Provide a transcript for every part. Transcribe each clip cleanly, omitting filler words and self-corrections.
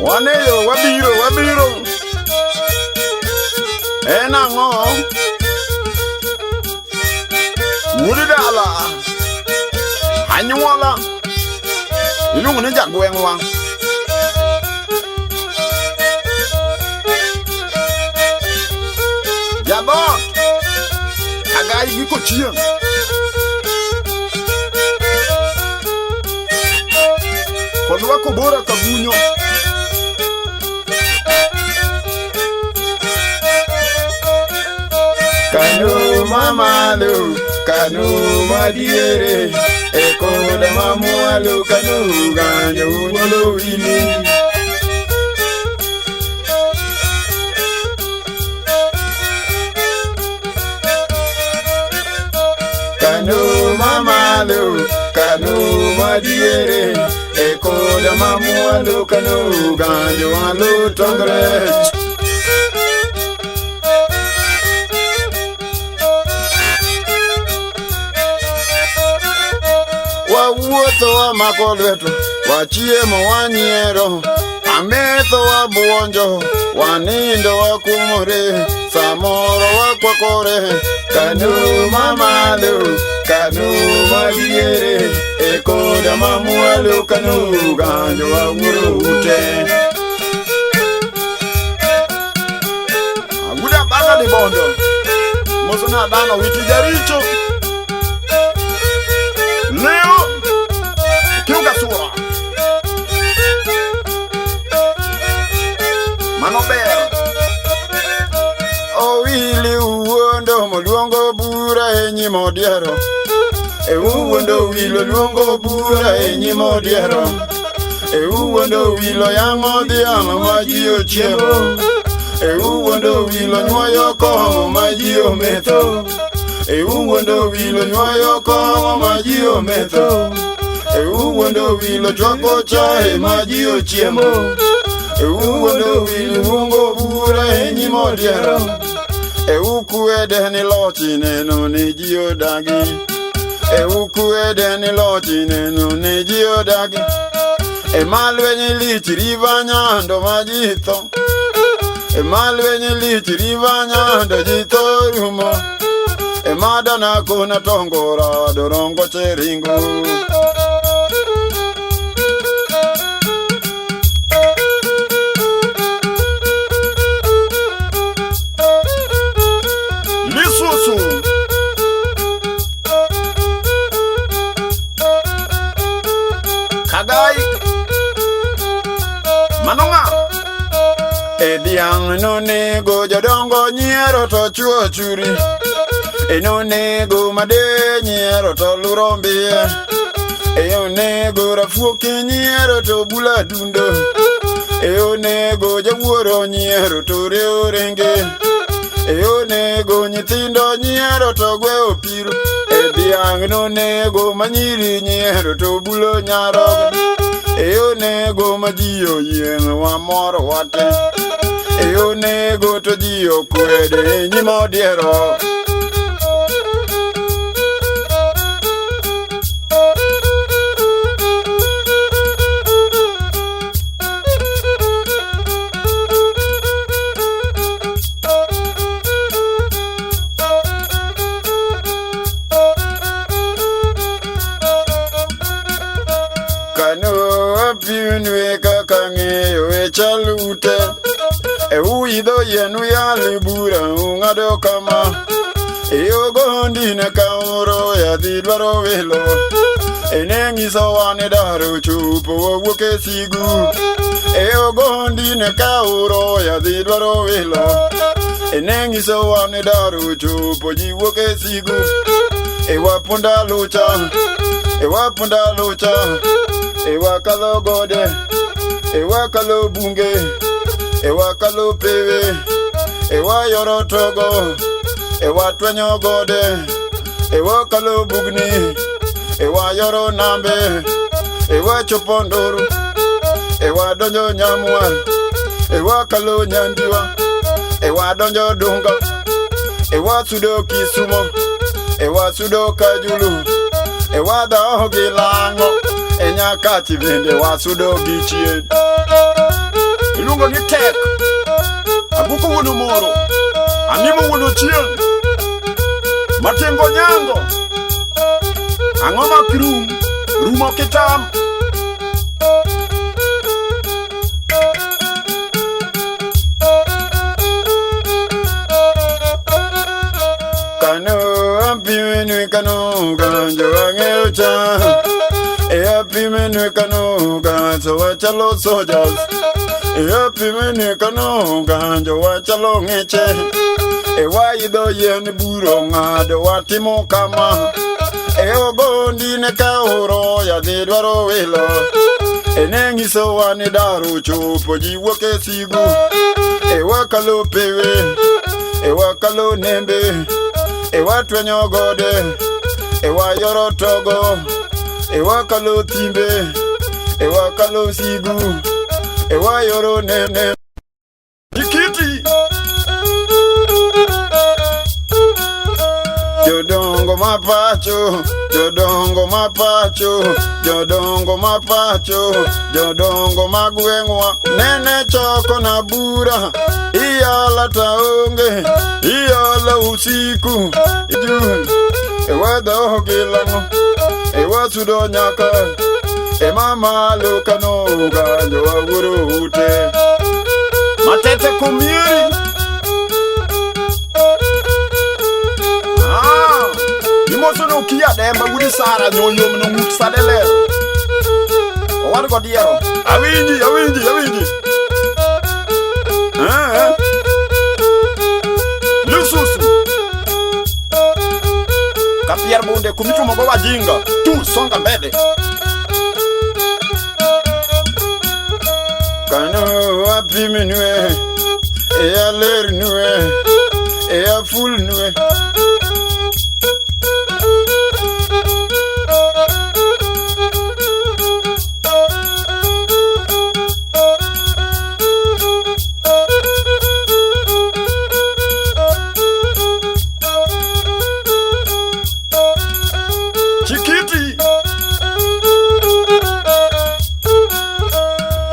Waneyo wabiro ena ngo Wudala Anyuala Ilungu ne jagwengwa Jabot Agai giko chien Konwa kobora kabunyo Kanu mamalu, kanu madiere, ekole mamualu, kanu ganyo wolo wili. Kanu mamalu, kanu madiere, ekole mamualu, kanu ganyo wolo tongre. Wuotho wa makolweto wachiemo wanyiero ametho wa buonjo wanindo wa kumore samoro wa kwakore kanu mamalu kanu madiere ekoda mamualu kanu ganyo wa urute aguda baka libondo mosona dano wiki jaricho leo Sura Manober O wili uwondo moluongo bura enyi modiero E uwondo wilo luongo bura enyi modiero E uwondo wilo yango dhiang' maji ochiemo E uwondo wilo nyuoyo kong'o maji ometho E uwondo wilo nyuoyo kong'o maji ometho Uwondo wilo chwako chae maji ochiemo Uwondo wilo luongo bura enyi modiero Ukuede ni lochi neno ni ji odagi Ukuede ni lochi neno ni ji odagi Malwenyi lichi riva nyando maji tho Malwenyi lichi riva nyando jito rumo Madana kuna tongora dorongo cheringo Kagai Manonga Ediang no nego jadongo nyiero to chuo churi Eno nego made nyiero to lurombie Eo nego rafuoki nyiero to bula dundo Eo nego jawuoro nyiero to reo renge Eo nego nyithindo nyiero to gwe opiru Ediang no nego manyiri nyiero to bulo nyarog Eo nego majiyo yeng wa moro wate Eo nego to jiyo kwede nyimodiero Pinwe kakangeyo echalute Uidho yenu ya libura ungado kama Gondi ne kauro ya dhidwaro welo Enengiso wane daro chupo woke sigu Gondi ne kauro ya dhidwaro welo Enengiso wane daro chupo jiwoke sigu Wapunda lucha Wapunda lucha Ewa kalo gode, ewa kalo bunge, ewa kalo pewe, ewa yoro togo, ewa twenyo gode, ewa kalo bugni, ewa yoro nambe, ewa chopondoro, ewa donjo nyamwa, ewa kalo nyandiwa, ewa donjo dunga, ewa sudo kisumo, ewa sudo kajulu, ewa daho gilango. Enya kati vende wasudo gichie Ilungo ni tek. Abuko wono moro. Animo wono chieng. Matengo nyango. Angoma krum. Rumo kitam. Kano ganjo angeucha happy menu kano ganjo wachalo soldiers happy menu kano ganjo wachalo ngeche waido yen buro ngado watimo kama ogondi ne kaoro ya dwaro welo enengiso wani daru chopo jiwoke sigu wakalo pewe wakalo nembe ewa twenyo gode ewa yoro togo ewa kalo timbe ewa kalo sigu ewa yoro nene Dikiti Jodongo mapacho Jodongo mapacho Jodongo mapacho Jodongo magwengwa Nene choko na bura Iyala taonge Iyala usiku Ijun Ewa doho gilango Ewa sudo nyaka Mama lokano Ganjo wa guru ute Matete kumiri Nimoso no kia demba gudi sara nyoyo mno mutu sadele Owadu kwa diero Awinji Lususu Kapier bunde kumitu mabawa jinga Tu songa mbede Kano wapi minwe Ea ler nwe Ea full nwe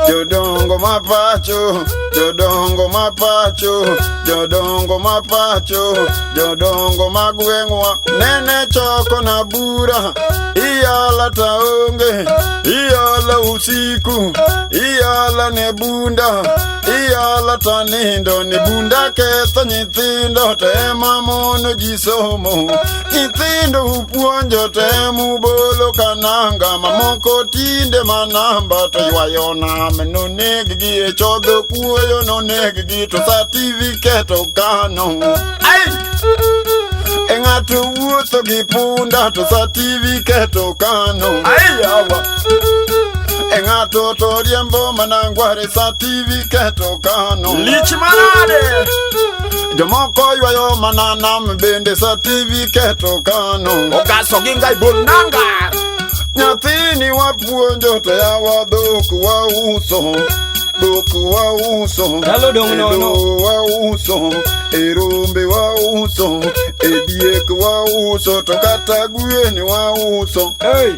Jodongo mapacho, Jodongo mapacho, Jodongo mapacho, Jodongo magwengwa Nene choko na bura Iyala taonge Iyala usiku Iyala nebunda Iyala tanindo Nebunda kesa nyithindo Tema mono jisomo Nyithindo upuonjo Temu bolo kananga Mamoko tinde manamba Toywayona no negigi e chodho kuoyo no negigi to certificate okano ai eng'ato wuotho gi punda to certificate okano ai yawa eng'ato to riembo manangware certificate okano lich manade jomoko ywayo mananam bende certificate okano ogaso gi ngai bolnanga Nyathini wapuonjo to yawa dhoku wa uso Dhoku wa uso Hello dong nono wa uso Rombe wa uso Diek wa uso To kata gweni wa uso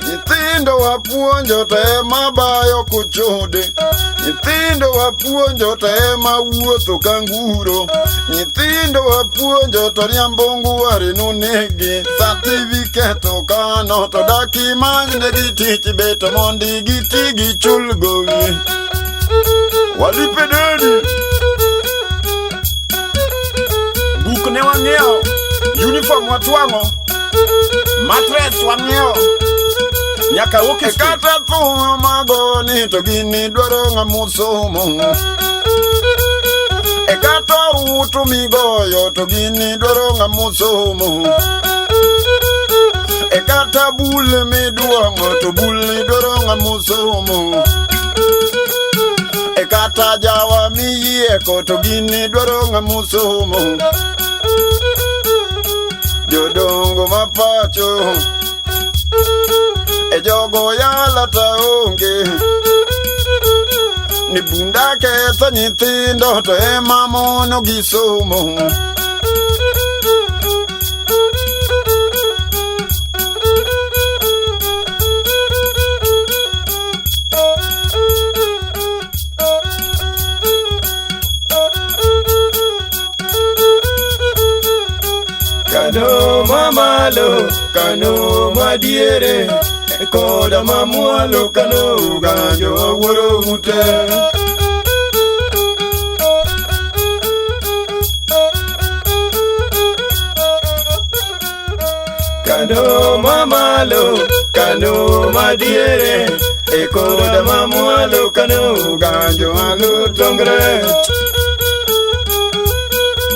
Nyithindo wapuonjo to ema bayo kuchode Nyithindo wapuonjo to ema wuotho kanguro Nyithindo wapuonjo to riambo nguware nonegi Certificate okano to daki manyne gi tich beto mondi giti gi chulgowi Walipe dedi Buk ne wang'eo Uniform watwango Matres wang'eo Nyaka woke kata thuma magoni to gini dwaro ng'amusomo kata rutu migoyo to gini dwaro ng'amusomo kata bule miduong'o to bule dwaro ng'amusomo kata jawa miyieko to gini dwaro ng'amusomo Jodongo mapacho jogo yala taonge Ni bunda ketho nyithindo to ema mono gi somo madiere koda mamwalo kano ganjo wuoro ute. Kano mamalo, kano madiere koda mamwalo kano ganjo alu tongre.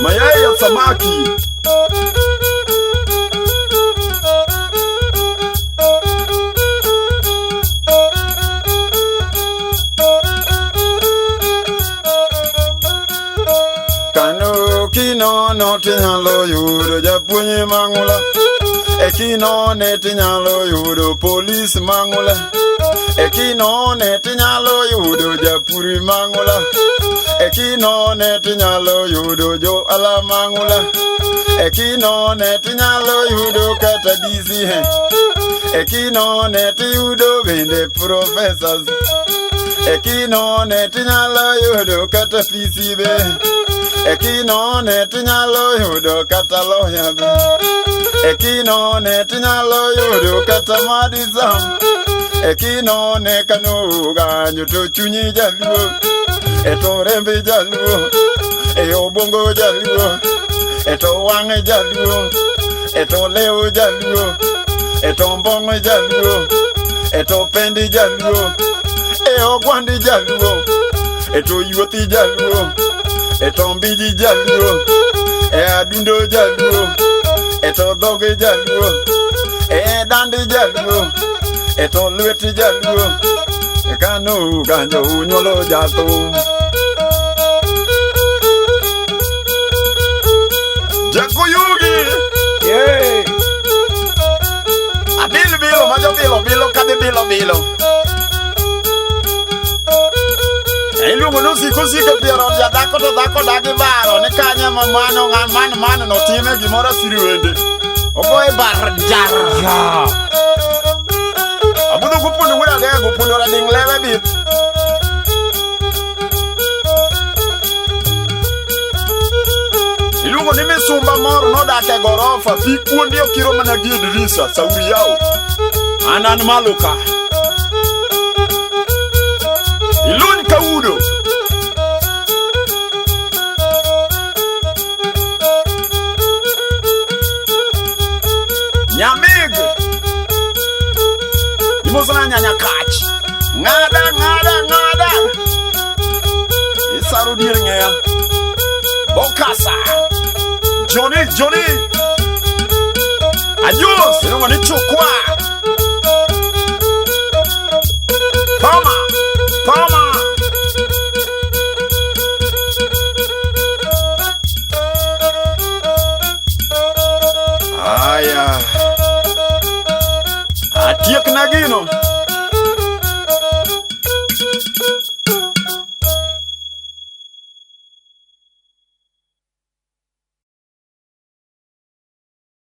Mayai ya samaki. Kano kinono tinyalo yudo japuonj mang'ula. Kinone tinyalo yudo polis mang'ula. Kinone tinyalo yudo japuri mang'ula. Kinone tinyalo yudo jo ala mang'ula. Kinone tinyalo yudo kata DC. Kinone tiyudo bende professors. Kinone tinyalo yudo kata PC be. Kinone tinyalo yudo kata lawyer be. Kinone tinyalo yudo kata madisam. Kinone kano ganjo to chunyi jaluo. To rembe jaluo. Obongo jaluo. To wang'e jaluo. To leo jaluo. To mbong'e jaluo. To pendi jaluo. Ogwandi jaluo. To yuothi jaluo. To mbiji jaluo. Adundo jaluo. To dhoge jaluo. Dandi jaluo. To lweti jaluo. Kano ganjo nyuolo jathum. Jakuyugi. Yeah. Abilo bilo majo bilo bilo kadi bilo bilo. Iluongo nosiko Piero ja dhako to dhako dagi baro ni kanya ma mano no time gimoro siri wende. Ogoye bar jar. Abudo kupundo wura de Gupundo rading leve bit. iluongo ni misumba moro nodak e gorofa. Pi kuondi okiro mana gi dirisa. Sauri yao. Anan maluka. Iluny kaudo. Nyamig. Imosana nyanya kach. Ngada. Isaru dir ngea. Bokasa. Johnny. Adios. Iluongo ni chukwa. Toma. Aya. Atiek na gino.